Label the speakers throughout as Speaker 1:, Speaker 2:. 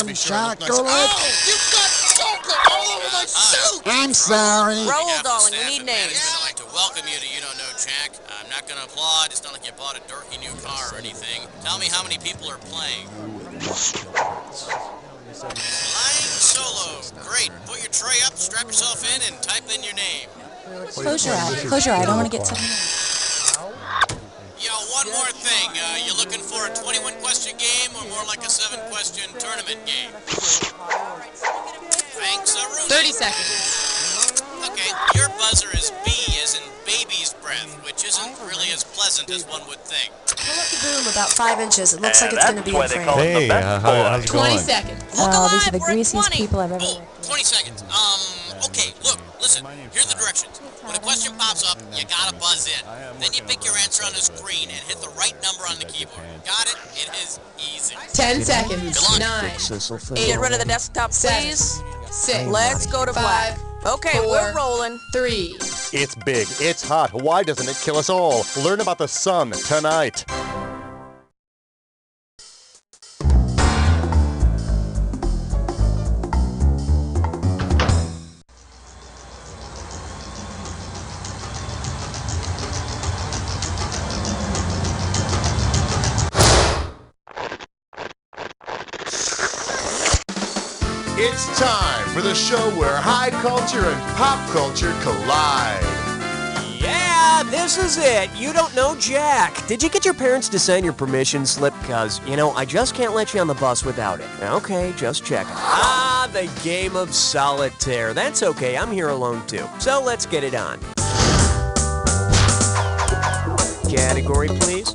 Speaker 1: some chocolate?
Speaker 2: Oh, you've got chocolate all over my suit!
Speaker 1: I'm sorry.
Speaker 3: Roll, darling, we need names.
Speaker 2: I'd like to welcome you to You Don't Know Jack. I'm not going to applaud. It's not like you bought a dorky new car or anything. Tell me how many people are playing. Flying solo. Great. Put your tray up, strap yourself in, and type in your name.
Speaker 4: Close your eye. Close your eye. I don't want to get something.
Speaker 2: Yo, one more thing. You looking for a 21-question game or more like a 7-question tournament game? Thanks, Aruna.
Speaker 3: 30 seconds.
Speaker 2: Okay, your buzzer is B as in baby's breath, which isn't really as pleasant as one would think.
Speaker 4: Pull up the boom about 5 inches. It looks like it's going to be a frame.
Speaker 5: Hey, how's it
Speaker 3: 20
Speaker 5: going?
Speaker 3: seconds.
Speaker 4: Oh, these are the greasiest people I've ever
Speaker 2: Oh,
Speaker 4: worked
Speaker 2: 20 seconds. Okay, look, listen, here's the directions. When a question pops up, you gotta buzz in. Then you pick your answer on the screen and hit the right number on the keyboard. Got it? It is easy.
Speaker 3: 10 seconds. 9.
Speaker 6: Get rid of the desktop, please.
Speaker 3: 6.
Speaker 6: Let's go to black. Okay,
Speaker 3: 4,
Speaker 6: we're rolling.
Speaker 3: 3.
Speaker 5: It's big, it's hot. Why doesn't it kill us all? Learn about the sun tonight. It's time for the show where high culture and pop culture collide.
Speaker 7: Yeah, this is it. You don't know Jack. Did you get your parents to sign your permission slip? Because, I just can't let you on the bus without it. Okay, just checking. Ah, the game of solitaire. That's okay, I'm here alone too. So let's get it on. Category, please.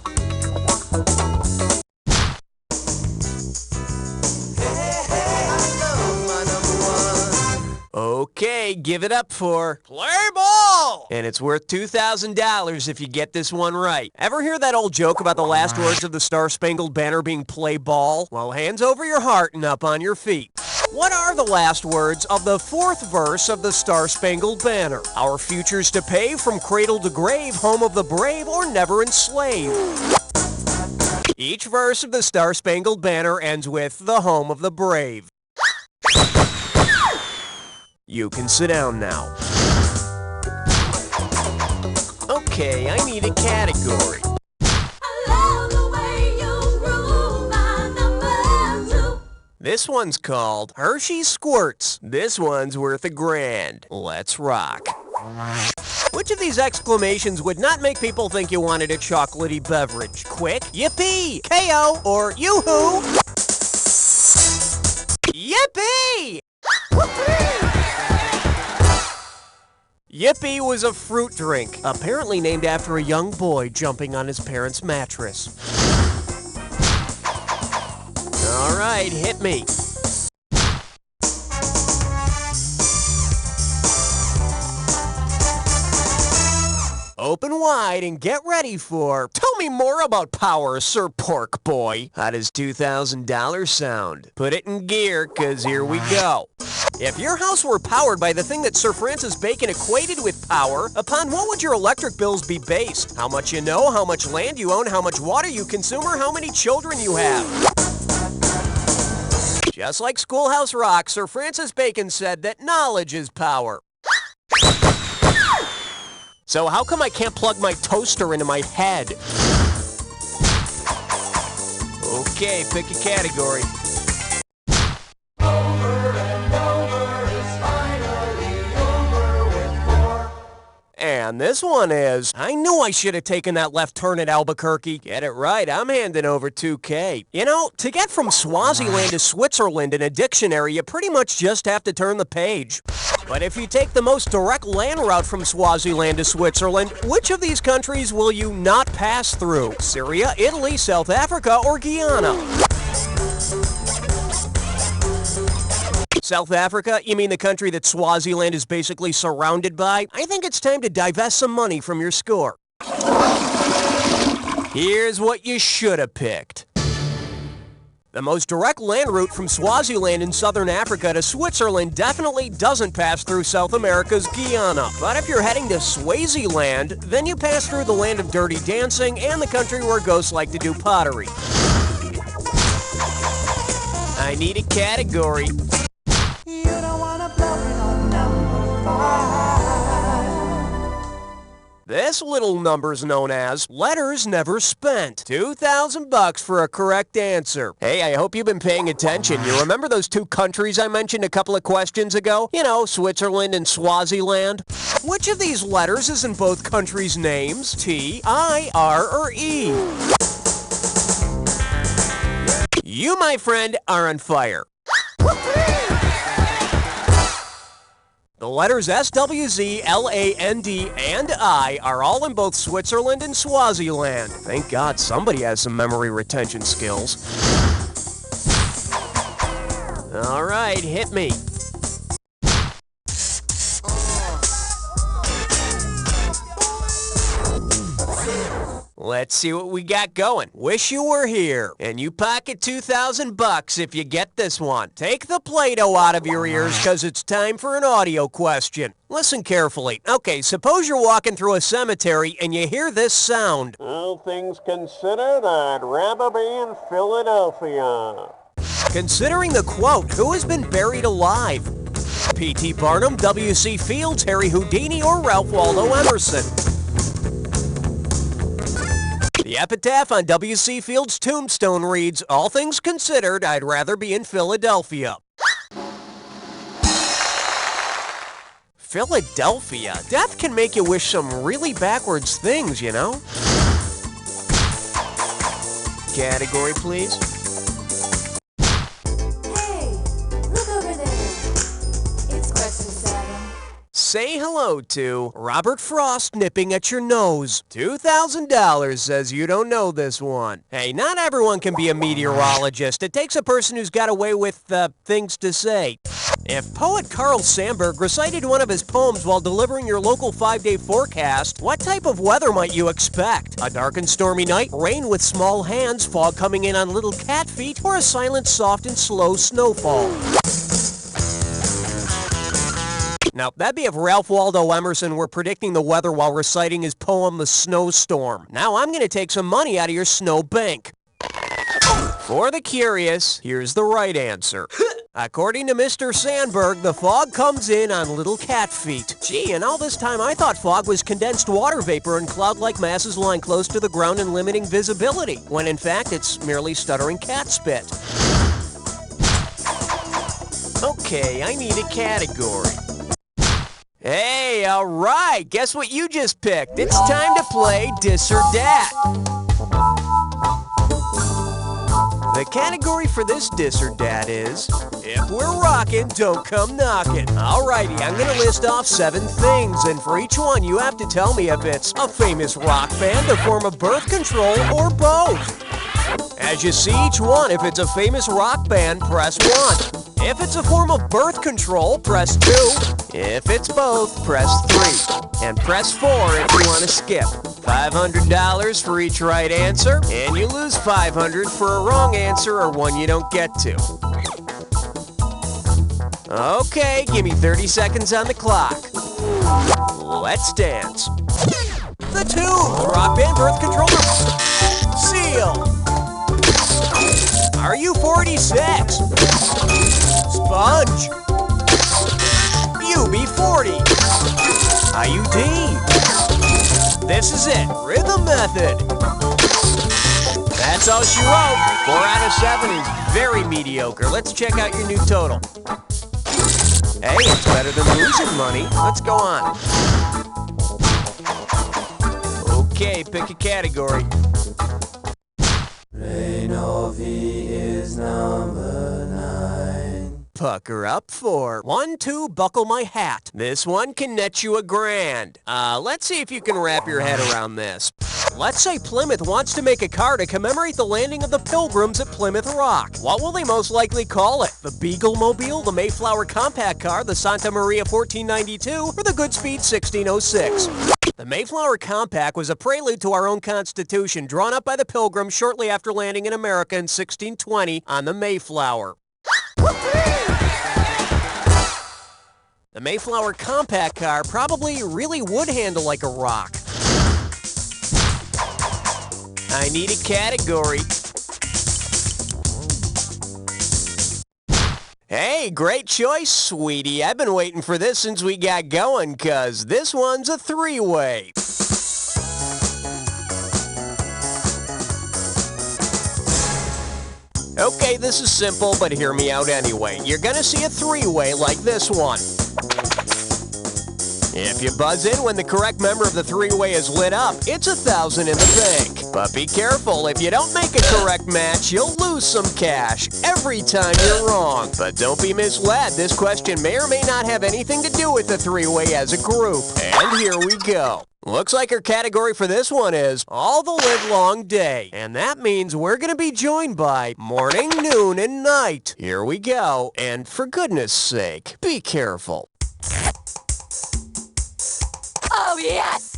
Speaker 7: Okay, give it up for Play Ball! And it's worth $2,000 if you get this one right. Ever hear that old joke about the last words of the Star-Spangled Banner being play ball? Well, hands over your heart and up on your feet. What are the last words of the 4th verse of the Star-Spangled Banner? Our future's to pave from cradle to grave, home of the brave or never enslaved. Each verse of the Star-Spangled Banner ends with the home of the brave. You can sit down now. Okay, I need a category. This one's called Hershey's Squirts. This one's worth $1,000. Let's rock. Which of these exclamations would not make people think you wanted a chocolatey beverage? Quick, yippee, KO, or yoo-hoo? Yippee! Yippee was a fruit drink, apparently named after a young boy jumping on his parents' mattress. All right, hit me. Open wide and get ready for Tell Me More About Power, Sir Pork Boy. How does $2,000 sound? Put it in gear, 'cause here we go. If your house were powered by the thing that Sir Francis Bacon equated with power, upon what would your electric bills be based? How much you know, how much land you own, how much water you consume, or how many children you have? Just like Schoolhouse Rock, Sir Francis Bacon said that knowledge is power. So how come I can't plug my toaster into my head? Okay, pick a category. And this one is, I knew I should have taken that left turn at Albuquerque. Get it right, I'm handing over $2,000. To get from Swaziland to Switzerland in a dictionary, you pretty much just have to turn the page. But if you take the most direct land route from Swaziland to Switzerland, which of these countries will you not pass through? Syria, Italy, South Africa, or Guyana? South Africa? You mean the country that Swaziland is basically surrounded by? I think it's time to divest some money from your score. Here's what you should have picked. The most direct land route from Swaziland in southern Africa to Switzerland definitely doesn't pass through South America's Guyana. But if you're heading to Swaziland, then you pass through the land of dirty dancing and the country where ghosts like to do pottery. I need a category.
Speaker 1: You don't wanna blow it on number 5.
Speaker 7: This little number's known as Letters Never Spent. $2,000 for a correct answer. Hey, I hope you've been paying attention. You remember those two countries I mentioned a couple of questions ago? You know, Switzerland and Swaziland. Which of these letters is in both countries' names? T, I, R, or E? You, my friend, are on fire. The letters S, W, Z, L, A, N, D, and I are all in both Switzerland and Swaziland. Thank God somebody has some memory retention skills. All right, hit me. Let's see what we got going. Wish you were here. And you pocket $2,000 if you get this one. Take the Play-Doh out of your ears because it's time for an audio question. Listen carefully. Okay, suppose you're walking through a cemetery and you hear this sound. All things considered, I'd rather be in Philadelphia. Considering the quote, who has been buried alive? P.T. Barnum, W.C. Fields, Harry Houdini, or Ralph Waldo Emerson? The epitaph on W.C. Fields' tombstone reads, all things considered, I'd rather be in Philadelphia. Philadelphia? Death can make you wish some really backwards things, you know? Category, please.
Speaker 8: Hey, look over there. It's question 7.
Speaker 7: Say hello to Robert Frost nipping at your nose. $2,000 says you don't know this one. Hey, not everyone can be a meteorologist. It takes a person who's got away with things to say. If poet Carl Sandburg recited one of his poems while delivering your local 5-day forecast, what type of weather might you expect? A dark and stormy night, rain with small hands, fog coming in on little cat feet, or a silent, soft, and slow snowfall? Now, that'd be if Ralph Waldo Emerson were predicting the weather while reciting his poem, The Snowstorm. Now I'm going to take some money out of your snow bank. For the curious, here's the right answer. According to Mr. Sandberg, the fog comes in on little cat feet. Gee, and all this time I thought fog was condensed water vapor and cloud-like masses lying close to the ground and limiting visibility, when in fact it's merely stuttering cat spit. Okay, I need a category. Hey, all right, guess what you just picked? It's time to play Dis or Dat. The category for this Dis or Dat is, if we're rockin', don't come knockin'. Alrighty, I'm gonna list off 7 things, and for each one you have to tell me if it's a famous rock band, a form of birth control, or both. As you see each one, if it's a famous rock band, press 1. If it's a form of birth control, press 2. If it's both, press 3. And press 4 if you want to skip. $500 for each right answer, and you lose $500 for a wrong answer or one you don't get to. Okay, give me 30 seconds on the clock. Let's dance. The Tubes, rock band birth control. Seal. Are you 46? Sponge. UB40. IUD. This is it. Rhythm Method. That's all she wrote. 4 out of 7 is very mediocre. Let's check out your new total. Hey, it's better than losing money. Let's go on. Okay, pick a category.
Speaker 1: Rainovi is number 9.
Speaker 7: Pucker up for 1, 2, buckle my hat. This one can net you $1,000. Let's see if you can wrap your head around this. Let's say Plymouth wants to make a car to commemorate the landing of the Pilgrims at Plymouth Rock. What will they most likely call it? The Beagle-Mobile, the Mayflower Compact Car, the Santa Maria 1492, or the Goodspeed 1606? The Mayflower Compact was a prelude to our own Constitution, drawn up by the Pilgrims shortly after landing in America in 1620 on the Mayflower. The Mayflower Compact Car probably really would handle like a rock. I need a category. Hey, great choice, sweetie. I've been waiting for this since we got going, 'cause this one's a three-way. Okay, this is simple, but hear me out anyway. You're gonna see a three-way like this one. If you buzz in when the correct member of the three-way is lit up, it's $1,000 in the bank. But be careful, if you don't make a correct match, you'll lose some cash every time you're wrong. But don't be misled, this question may or may not have anything to do with the three-way as a group. And here we go. Looks like our category for this one is all the livelong day. And that means we're going to be joined by morning, noon, and night. Here we go. And for goodness sake, be careful.
Speaker 3: Oh, yes!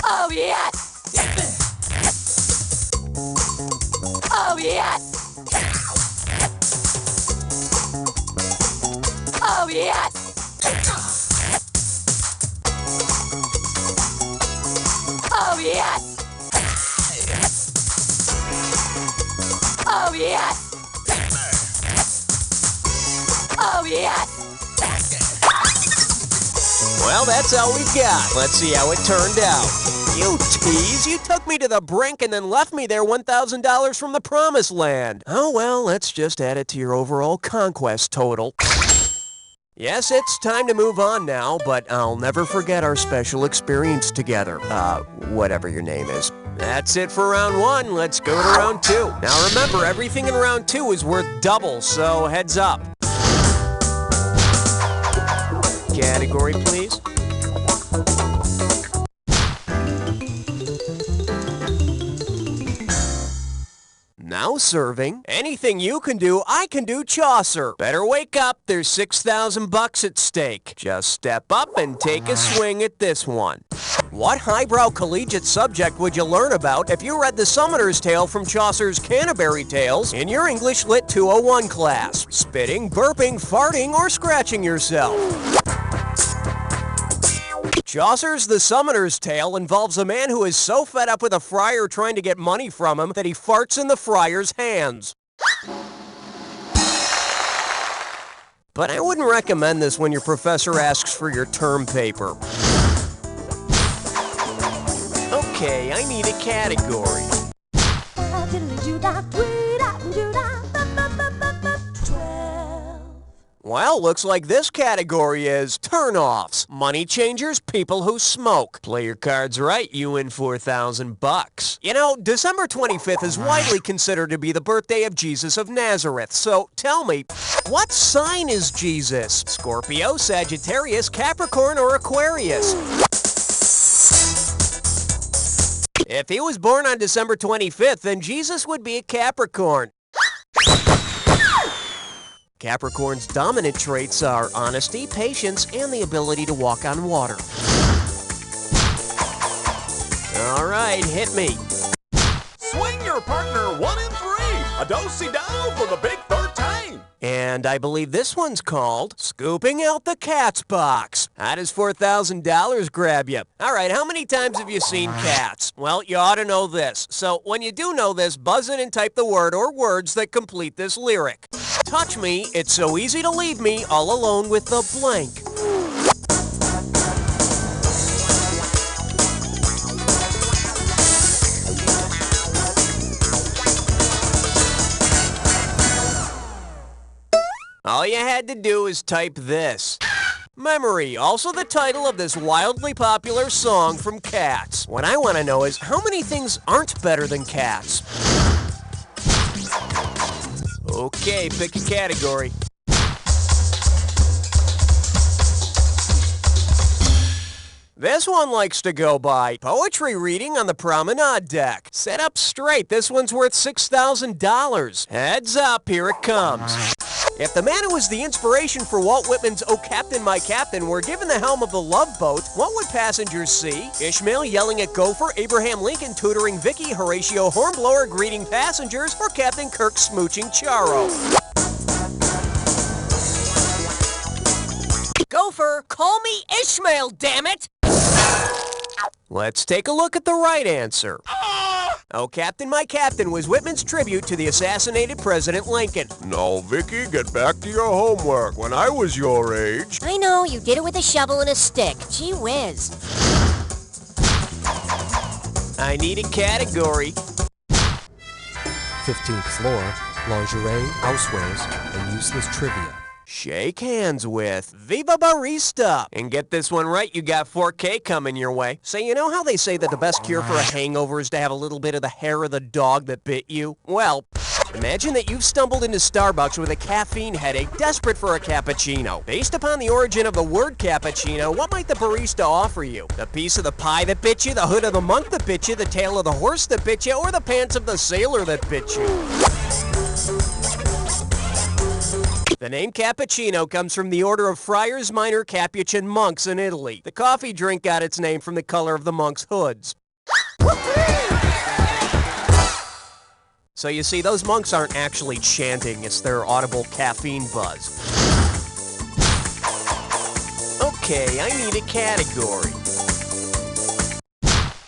Speaker 3: Oh, yes! Oh, yes! Oh, yes! Oh, yes! Oh, yes! Oh, yes!
Speaker 7: Well, that's all we got. Let's see how it turned out. You tease, you took me to the brink and then left me there $1,000 from the promised land. Oh well, let's just add it to your overall conquest total. Yes, it's time to move on now, but I'll never forget our special experience together. Whatever your name is. That's it for round one. Let's go to round two. Now remember, everything in round two is worth double, so heads up. Category, please. Now serving. Anything you can do, I can do, Chaucer. Better wake up, there's $6,000 at stake. Just step up and take a swing at this one. What highbrow collegiate subject would you learn about if you read the Summoner's Tale from Chaucer's Canterbury Tales in your English Lit 201 class? Spitting, burping, farting, or scratching yourself? Chaucer's The Summoner's Tale involves a man who is so fed up with a friar trying to get money from him that he farts in the friar's hands. But I wouldn't recommend this when your professor asks for your term paper. Okay, I need a category. Well, looks like this category is turn-offs. Money changers, people who smoke. Play your cards right, you win $4,000. You know, December 25th is widely considered to be the birthday of Jesus of Nazareth. So tell me, what sign is Jesus? Scorpio, Sagittarius, Capricorn, or Aquarius? If he was born on December 25th, then Jesus would be a Capricorn. Capricorn's dominant traits are honesty, patience, and the ability to walk on water. All right, hit me.
Speaker 9: Swing your partner 1 and 3. A do-si-do for the big 13.
Speaker 7: And I believe this one's called Scooping Out the Cat's Box. How does $4,000 grab you? All right, how many times have you seen cats? Well, you ought to know this. So when you do know this, buzz in and type the word or words that complete this lyric. Touch me, it's so easy to leave me all alone with the blank. All you had to do is type this. Memory, also the title of this wildly popular song from Cats. What I want to know is, how many things aren't better than cats? Okay, pick a category. This one likes to go by poetry reading on the promenade deck. Sit up straight, this one's worth $6,000. Heads up, here it comes. If the man who was the inspiration for Walt Whitman's "Oh Captain, My Captain" were given the helm of the Love Boat, what would passengers see? Ishmael yelling at Gopher, Abraham Lincoln tutoring Vicky, Horatio Hornblower greeting passengers, or Captain Kirk smooching Charo? Gopher, call me Ishmael, damn it! Let's take a look at the right answer. Oh, Captain, my Captain was Whitman's tribute to the assassinated President Lincoln.
Speaker 5: No, Vicky, get back to your homework. When I was your age...
Speaker 10: I know, you did it with a shovel and a stick. Gee whiz.
Speaker 7: I need a category.
Speaker 11: 15th floor, lingerie, housewares, and useless trivia.
Speaker 7: Shake hands with Viva Barista. And get this one right, you got 4K coming your way. So you know how they say that the best cure for a hangover is to have a little bit of the hair of the dog that bit you? Well, imagine that you've stumbled into Starbucks with a caffeine headache, desperate for a cappuccino. Based upon the origin of the word cappuccino, what might the barista offer you? The piece of the pie that bit you, the hood of the monk that bit you, the tail of the horse that bit you, or the pants of the sailor that bit you? The name cappuccino comes from the order of Friars Minor Capuchin monks in Italy. The coffee drink got its name from the color of the monks' hoods. So you see, those monks aren't actually chanting, it's their audible caffeine buzz. Okay, I need a category.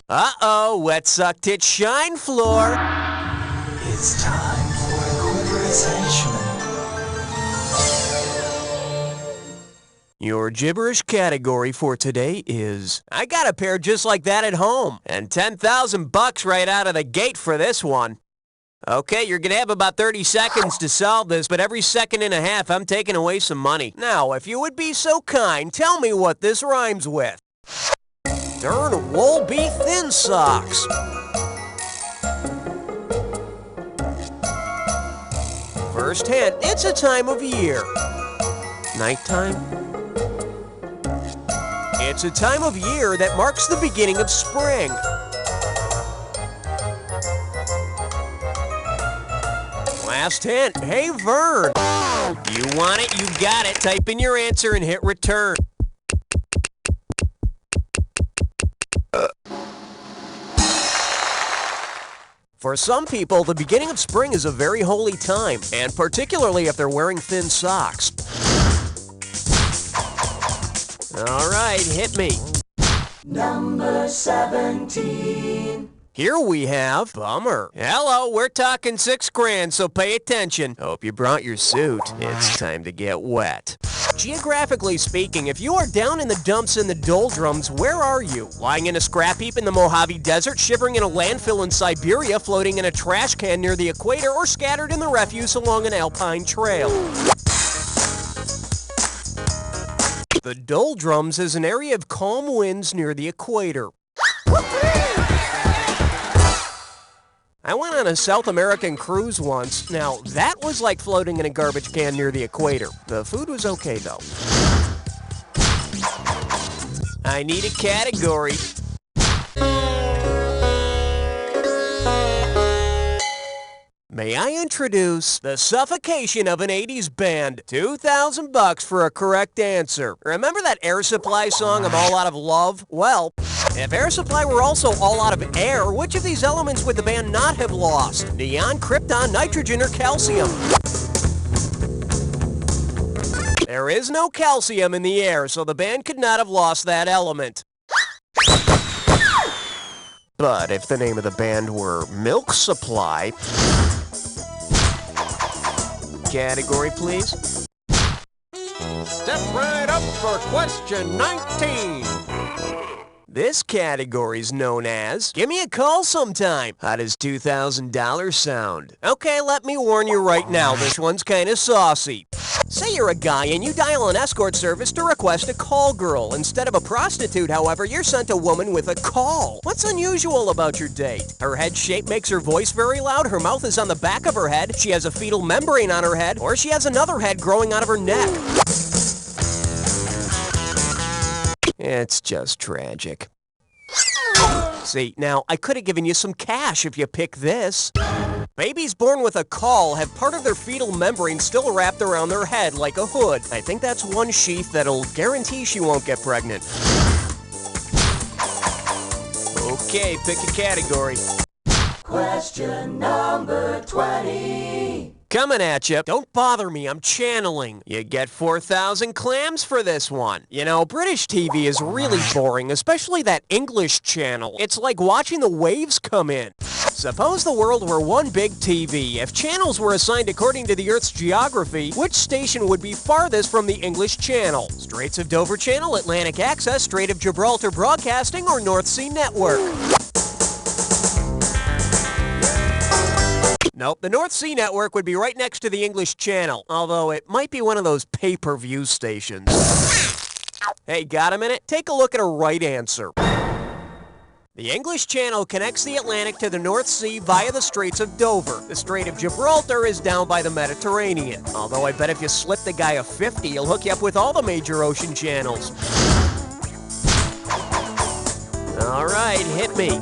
Speaker 7: Uh-oh, wet suck tit shine floor.
Speaker 1: It's time for equilibrization.
Speaker 7: Your gibberish category for today is, I got a pair just like that at home, and $10,000 right out of the gate for this one. Okay, you're gonna have about 30 seconds to solve this, but every second and a half I'm taking away some money. Now, if you would be so kind, tell me what this rhymes with. Darn wool be thin socks. First hint, it's a time of year. Nighttime? It's a time of year that marks the beginning of spring. Last hint. Hey, Vern. You want it, you got it. Type in your answer and hit return. For some people, the beginning of spring is a very holy time, and particularly if they're wearing thin socks. All right, hit me.
Speaker 1: Number 17.
Speaker 7: Here we have Bummer. Hello, we're talking $6,000, so pay attention. Hope you brought your suit. It's time to get wet. Geographically speaking, if you are down in the dumps in the doldrums, where are you? Lying in a scrap heap in the Mojave Desert, shivering in a landfill in Siberia, floating in a trash can near the equator, or scattered in the refuse along an alpine trail? The doldrums is an area of calm winds near the equator. I went on a South American cruise once. Now, that was like floating in a garbage can near the equator. The food was okay, though. I need a category. May I introduce the suffocation of an 80s band? $2,000 for a correct answer. Remember that Air Supply song, I'm All Out of Love? Well, if Air Supply were also all out of air, which of these elements would the band not have lost? Neon, krypton, nitrogen, or calcium? There is no calcium in the air, so the band could not have lost that element. But if the name of the band were Milk Supply... Category, please.
Speaker 9: Step right up for question 19.
Speaker 7: This category's known as, give me a call sometime. How does $2,000 sound? Okay, let me warn you right now, this one's kinda saucy. Say you're a guy and you dial an escort service to request a call girl. Instead of a prostitute, however, you're sent a woman with a call. What's unusual about your date? Her head shape makes her voice very loud, her mouth is on the back of her head, she has a fetal membrane on her head, or she has another head growing out of her neck. It's just tragic. See, now, I could have given you some cash if you pick this. Babies born with a caul have part of their fetal membrane still wrapped around their head like a hood. I think that's one sheath that'll guarantee she won't get pregnant. Okay, pick a category.
Speaker 1: Question number 20.
Speaker 7: Coming at you. Don't bother me, I'm channeling. You get 4,000 clams for this one. You know, British TV is really boring, especially that English channel. It's like watching the waves come in. Suppose the world were one big TV. If channels were assigned according to the Earth's geography, which station would be farthest from the English Channel? Straits of Dover Channel, Atlantic Access, Strait of Gibraltar Broadcasting, or North Sea Network? Nope, the North Sea Network would be right next to the English Channel, although it might be one of those pay-per-view stations. Hey, got a minute? Take a look at a right answer. The English Channel connects the Atlantic to the North Sea via the Straits of Dover. The Strait of Gibraltar is down by the Mediterranean. Although I bet if you slip the guy a 50, he'll hook you up with all the major ocean channels. All right, hit me.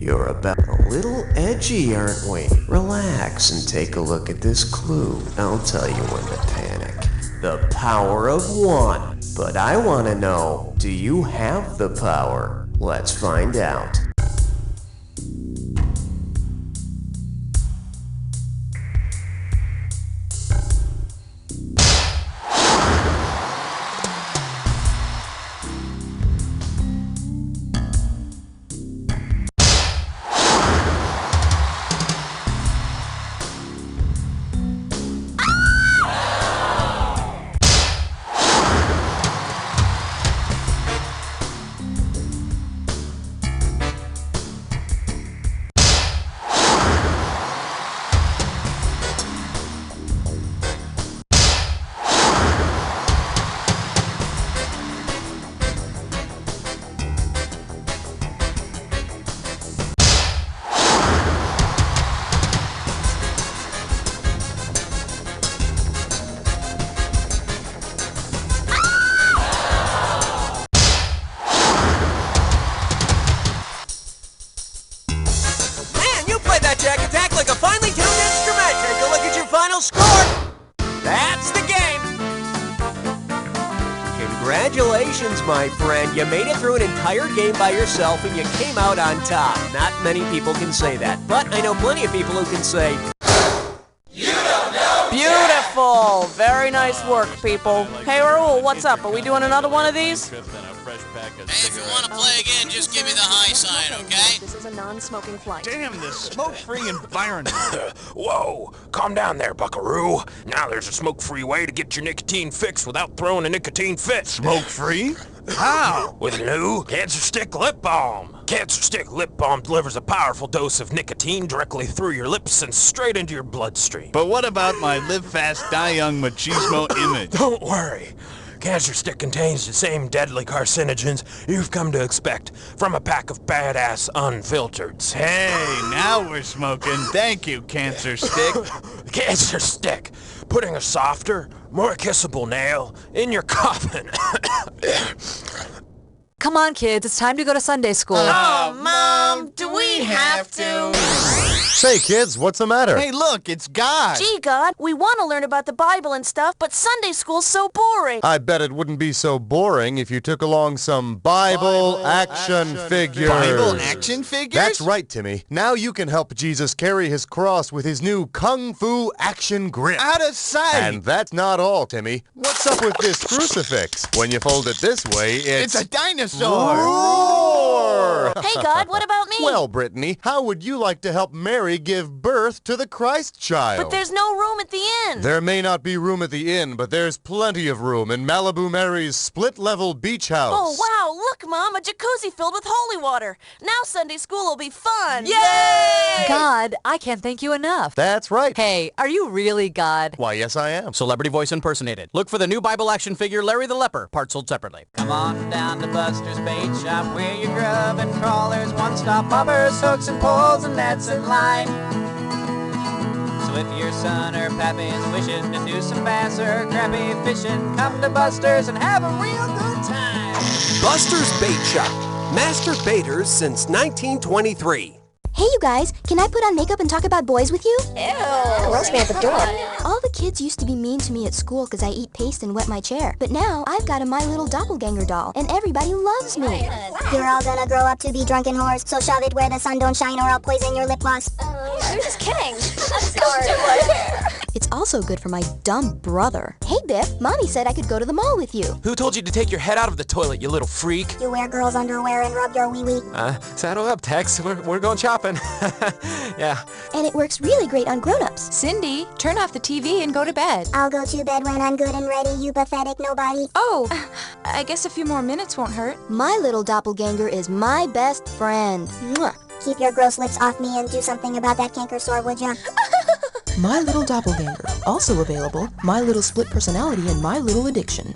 Speaker 7: You're about a little edgy, aren't we? Relax and take a look at this clue. I'll tell you when to panic. The power of one. But I want to know, do you have the power? Let's find out. Congratulations, my friend. You made it through an entire game by yourself and you came out on top. Not many people can say that, but I know plenty of people who can say,
Speaker 6: You don't know. Beautiful. Very nice work, people. Hey, Raul, what's up? Are we doing another one of these?
Speaker 2: Hey, if you want to play again, just give me the high sign, okay?
Speaker 4: This is a non-smoking flight.
Speaker 9: Damn this smoke-free environment.
Speaker 12: Whoa, calm down there, buckaroo. Now there's a smoke-free way to get your nicotine fix without throwing a nicotine fit.
Speaker 9: Smoke-free? How?
Speaker 12: With new Cancer Stick Lip Balm. Cancer Stick Lip Balm delivers a powerful dose of nicotine directly through your lips and straight into your bloodstream.
Speaker 9: But what about my live fast, die young machismo image?
Speaker 12: Don't worry. Cancer Stick contains the same deadly carcinogens you've come to expect from a pack of badass unfiltereds.
Speaker 9: Hey, now we're smoking. Thank you, Cancer Stick.
Speaker 12: Cancer Stick, putting a softer, more kissable nail in your coffin.
Speaker 13: Come on, kids, it's time to go to Sunday school.
Speaker 6: Oh, Mom, do we have to?
Speaker 5: Say, kids, what's the matter?
Speaker 9: Hey, look, it's God.
Speaker 6: Gee, God, we want to learn about the Bible and stuff, but Sunday school's so boring.
Speaker 5: I bet it wouldn't be so boring if you took along some Bible action figures.
Speaker 9: Bible action figures?
Speaker 5: That's right, Timmy. Now you can help Jesus carry his cross with his new Kung Fu action grip.
Speaker 9: Out of sight.
Speaker 5: And that's not all, Timmy. What's up with this crucifix? When you fold it this way,
Speaker 9: It's a dinosaur.
Speaker 5: Roar!
Speaker 6: Hey, God, what about me?
Speaker 5: Well, Brittany, how would you like to help Mary give birth to the Christ child?
Speaker 6: But there's no room at the inn.
Speaker 5: There may not be room at the inn, but there's plenty of room in Malibu Mary's split-level beach house.
Speaker 6: Oh, wow, look, Mom, a jacuzzi filled with holy water. Now Sunday school will be fun.
Speaker 13: Yay! God, I can't thank you enough.
Speaker 5: That's right.
Speaker 13: Hey, are you really God?
Speaker 5: Why, yes, I am.
Speaker 14: Celebrity voice impersonated. Look for the new Bible action figure Larry the Leper, parts sold separately.
Speaker 15: Come on down to Buster's Bait Shop, where your grub and crawlers, one-stop bobbers, hooks and poles and nets and line. So if your son or pappy is wishing to do some bass or crappie fishing, come to Buster's and have a real good time.
Speaker 7: Buster's Bait Shop. Master baiters since 1923.
Speaker 16: Hey, you guys, can I put on makeup and talk about boys with you?
Speaker 3: Ew. Roast me at the door.
Speaker 16: All the kids used to be mean to me at school because I eat paste and wet my chair. But now I've got a My Little Doppelganger doll, and everybody loves me.
Speaker 17: You're all gonna grow up to be drunken whores, so shove it where the sun don't shine or I'll poison your lip gloss.
Speaker 3: I'm just kidding. I'm sorry.
Speaker 16: It's also good for my dumb brother. Hey, Biff, Mommy said I could go to the mall with you.
Speaker 12: Who told you to take your head out of the toilet, you little freak?
Speaker 17: You wear girls' underwear and rub your wee-wee.
Speaker 12: Saddle up, Tex. We're going shopping. Yeah.
Speaker 16: And it works really great on grown-ups.
Speaker 13: Cindy, turn off the TV and go to bed.
Speaker 17: I'll go to bed when I'm good and ready, you pathetic nobody.
Speaker 13: Oh, I guess a few more minutes won't hurt.
Speaker 16: My Little Doppelganger is my best friend. Mwah.
Speaker 17: Keep your gross lips off me and do something about that canker sore, would ya?
Speaker 18: My Little Doppelganger. Also available, My Little Split Personality and My Little Addiction.